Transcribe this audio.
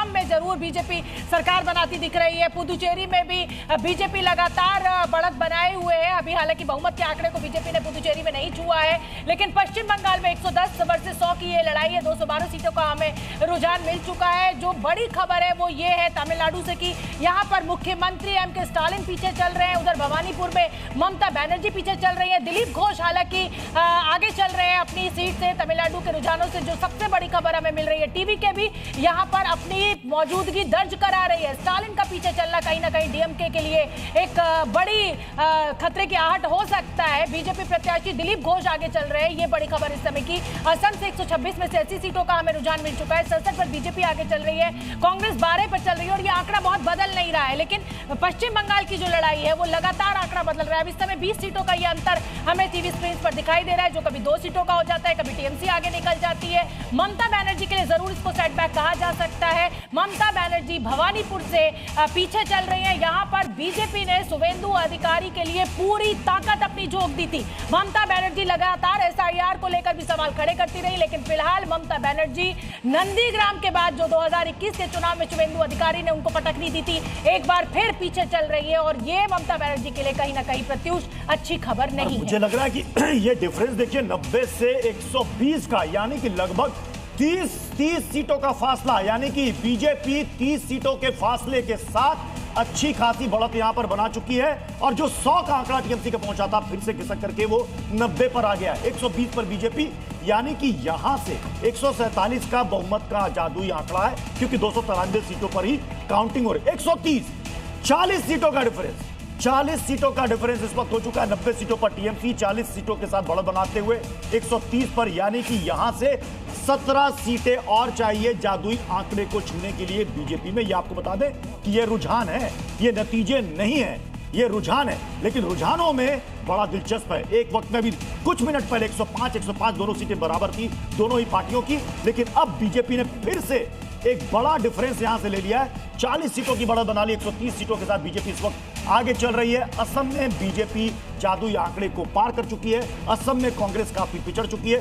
असम में जरूर बीजेपी सरकार बनाती दिख रही है। पुदुचेरी में भी बीजेपी लगातार बढ़त बनाए हुए है। अभी हालांकि बहुमत के आंकड़े को बीजेपी ने पुदुचेरी में नहीं छुआ है, लेकिन पश्चिम बंगाल में 110 वर्सेस 100 की ये लड़ाई है। 212 सीटों का हमें रुझान मिल चुका है। जो बड़ी खबर है वो ये है तमिलनाडु से कि यहाँ पर मुख्यमंत्री एम.के. स्टालिन पीछे चल रहे हैं। उधर भवानीपुर में ममता बनर्जी पीछे चल रही है। दिलीप घोष हालांकि आगे चल रहे हैं अपनी सीट से। तमिलनाडु के रुझानों से जो सबसे बड़ी खबर हमें मिल रही है, टीवी के भी यहाँ पर अपनी मौजूदगी दर्ज करा रही है। स्टालिन का पीछे चलना कहीं ना कहीं डीएमके के लिए एक बड़ी खतरे की आहट हो सकता है। बीजेपी प्रत्याशी दिलीप घोष आगे चल रहे हैं, ये बड़ी खबर इस समय की। असम से 126 में से 80 सीटों का हमें रुझान मिल चुका है। 67 पर बीजेपी आगे चल रही है, कांग्रेस 12 पर चल रही है और ये आंकड़ा बहुत बदल नहीं रहा है। लेकिन पश्चिम बंगाल की जो लड़ाई है वो लगातार आंकड़ा बदल रहा है। अब इस समय 20 सीटों का ये अंतर हमें टीवी स्क्रीन पर दिखाई दे रहा है, जो कभी 2 सीटों का हो जाता है, कभी टीएमसी आगे निकल जाती है। ममता बनर्जी के लिए जरूर इसको सेटबैक कहा जा सकता है। ममता बनर्जी भवानीपुर से पीछे चल रही है। यहाँ पर बीजेपी ने शुवेंदु अधिकारी के लिए पूरी ताकत अपनी झोंक दी थी। ममता बनर्जी लगातार एसआईआर को लेकर भी सवाल खड़े करती रही, लेकिन फिलहाल ममता बनर्जी नंदीग्राम के बाद जो 2021 के चुनाव में शुवेंदु अधिकारी ने उनको पटकनी दी थी, एक बार फिर पीछे चल रही है और ये ममता बनर्जी के लिए कहीं ना कहीं प्रत्युष अच्छी खबर नहीं है। मुझे लग रहा है कि ये डिफरेंस देखिए 90 से 120 का, यानी कि लगभग 30 सीटों का फासला, यानी कि बीजेपी 30 सीटों के फासले के साथ अच्छी खासी बढ़त यहां पर बना चुकी है। और जो 100 का आंकड़ा टीएमसी का पहुंचा था, फिर से खिसक करके वो 90 पर आ गया। 120 पर बीजेपी, यानी कि यहां से 147 का बहुमत का जादुई आंकड़ा है, क्योंकि 293 सीटों पर ही काउंटिंग हो रही है। 130, 40 सीटों का डिफरेंस, 40 सीटों का डिफरेंस इस वक्त हो चुका है। 90 सीटों पर टीएमसी 40 सीटों के साथ बढ़त बनाते हुए 130 पर, यानी कि यहां से 17 सीटें और चाहिए जादुई आंकड़े को छूने के लिए बीजेपी में। ये आपको बता दें कि ये रुझान है, ये नतीजे नहीं है, ये रुझान है। लेकिन रुझानों में बड़ा दिलचस्प है, एक वक्त में भी कुछ मिनट पहले 105 दोनों सीटें बराबर थी दोनों ही पार्टियों की, लेकिन अब बीजेपी ने फिर से एक बड़ा डिफरेंस यहां से ले लिया है। 40 सीटों की बढ़त बना ली। 130 सीटों के साथ बीजेपी इस वक्त आगे चल रही है। असम में बीजेपी जादुई आंकड़े को पार कर चुकी है। असम में कांग्रेस काफी पिछड़ चुकी है।